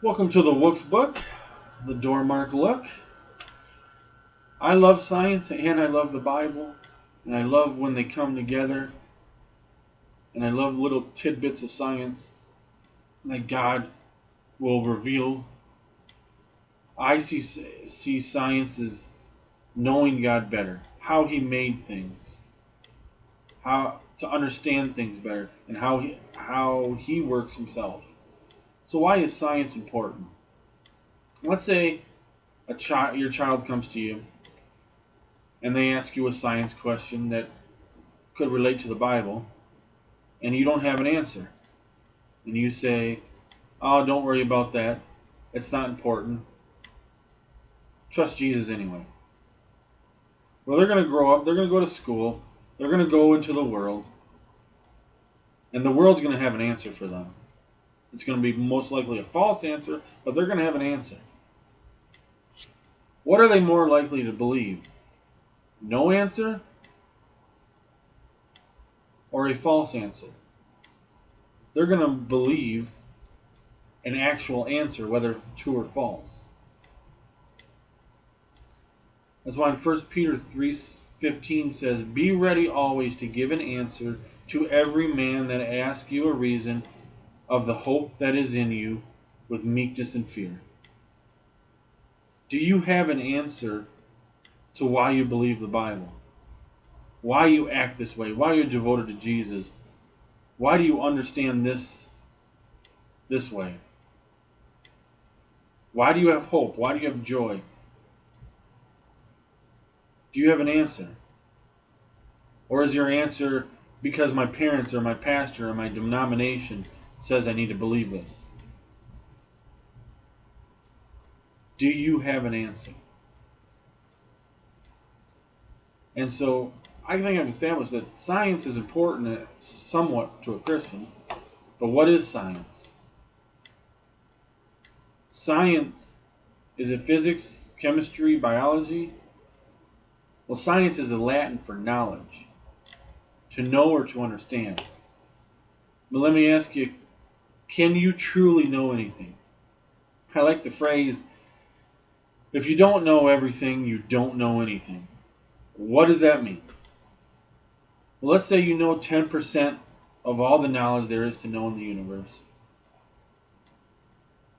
Welcome to the Wook's Book, the Doormark Look. I love science and I love the Bible, and I love when they come together, and I love little tidbits of science that God will reveal. I see science as knowing God better, how He made things, how to understand things better, and how He works Himself. So why is science important? Let's say your child comes to you and they ask you a science question that could relate to the Bible, and you don't have an answer. And you say, "Oh, don't worry about that. It's not important. Trust Jesus anyway." Well, they're going to grow up, they're going to go to school, they're going to go into the world, and the world's going to have an answer for them. It's going to be most likely a false answer, but they're going to have an answer. What are they more likely to believe? No answer or a false answer? They're going to believe an actual answer, whether true or false. That's why in 1 Peter 3:15 says, "Be ready always to give an answer to every man that asks you a reason of the hope that is in you with meekness and fear." Do you have an answer to why you believe the Bible? Why you act this way? Why you're devoted to Jesus? Why do you understand this way? Why do you have hope? Why do you have joy? Do you have an answer? Or is your answer because my parents or my pastor or my denomination says I need to believe this? Do you have an answer? And so I think I've established that science is important somewhat to a Christian. But what is science? Science, is it physics, chemistry, biology? Well, science is the Latin for knowledge, to know or to understand. But let me ask you, can you truly know anything? I like the phrase, if you don't know everything, you don't know anything. What does that mean? Well, let's say you know 10% of all the knowledge there is to know in the universe.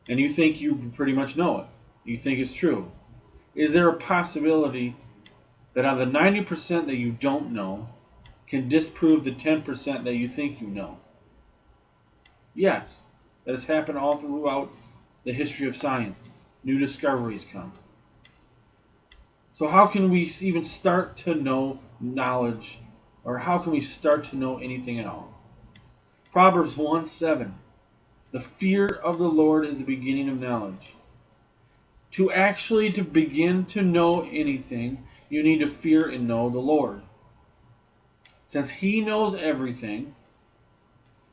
And you think you pretty much know it. You think it's true. Is there a possibility that out of the 90% that you don't know can disprove the 10% that you think you know? Yes, that has happened all throughout the history of science. New discoveries come. So how can we even start to know knowledge, or how can we start to know anything at all? Proverbs 1:7. The fear of the Lord is the beginning of knowledge. To begin to know anything, you need to fear and know the Lord. Since He knows everything,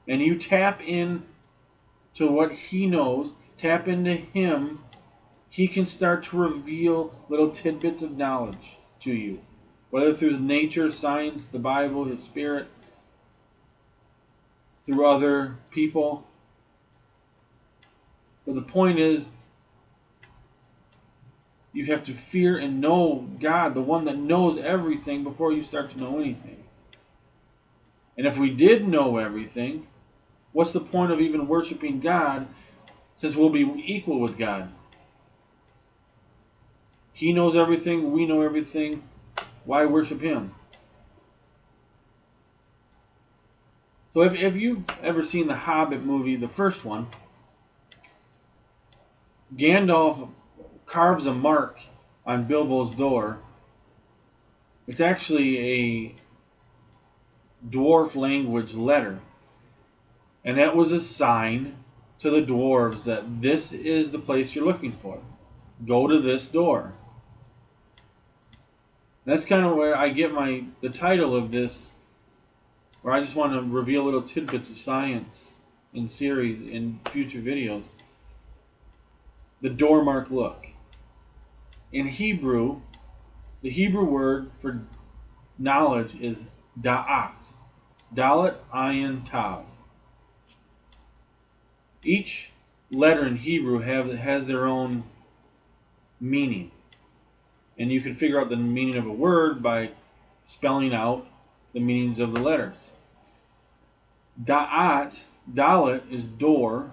and you tap in to what He knows, tap into Him, He can start to reveal little tidbits of knowledge to you. Whether through nature, science, the Bible, His Spirit, through other people. But the point is, you have to fear and know God, the one that knows everything, before you start to know anything. And if we did know everything, what's the point of even worshiping God, since we'll be equal with God? He knows everything, we know everything. Why worship Him? So if you've ever seen the Hobbit movie, the first one, Gandalf carves a mark on Bilbo's door. It's actually a dwarf language letter. And that was a sign to the dwarves that this is the place you're looking for. Go to this door. That's kind of where I get the title of this, where I just want to reveal little tidbits of science in series, in future videos. The doormark look. In Hebrew, the Hebrew word for knowledge is da'at. Dalet ayin tav. Each letter in Hebrew has their own meaning. And you can figure out the meaning of a word by spelling out the meanings of the letters. Da'at, Dalet is door.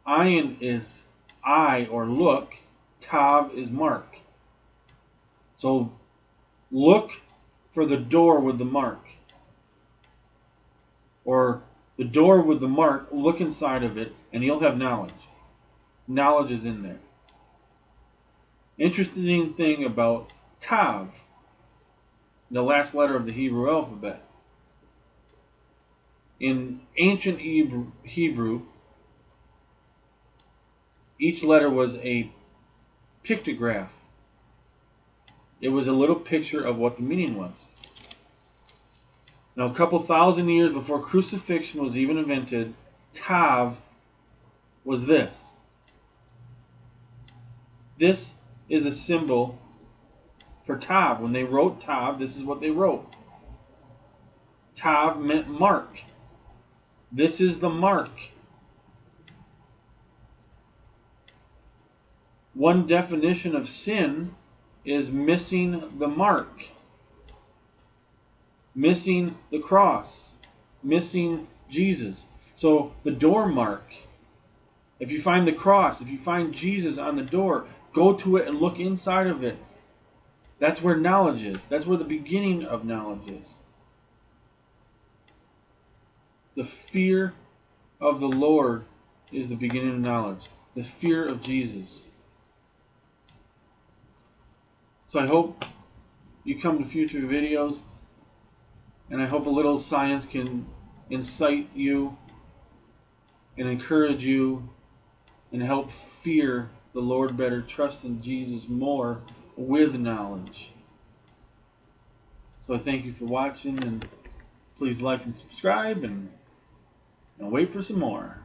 Ayin is eye or look. Tav is mark. So look for the door with the mark. Or the door with the mark, look inside of it, and you'll have knowledge. Knowledge is in there. Interesting thing about Tav, the last letter of the Hebrew alphabet. In ancient Hebrew, each letter was a pictograph. It was a little picture of what the meaning was. Now, a couple thousand years before crucifixion was even invented, Tav was this. This is a symbol for Tav. When they wrote Tav, this is what they wrote. Tav meant mark. This is the mark. One definition of sin is missing the mark, missing the cross, missing Jesus. So the door mark, if you find the cross, if you find Jesus on the door, go to it and look inside of it. That's where knowledge is. That's where the beginning of knowledge is. The fear of the Lord is the beginning of knowledge. The fear of Jesus. So I hope you come to future videos, and I hope a little science can incite you and encourage you and help fear the Lord better, trust in Jesus more with knowledge. So I thank you for watching, and please like and subscribe, and wait for some more.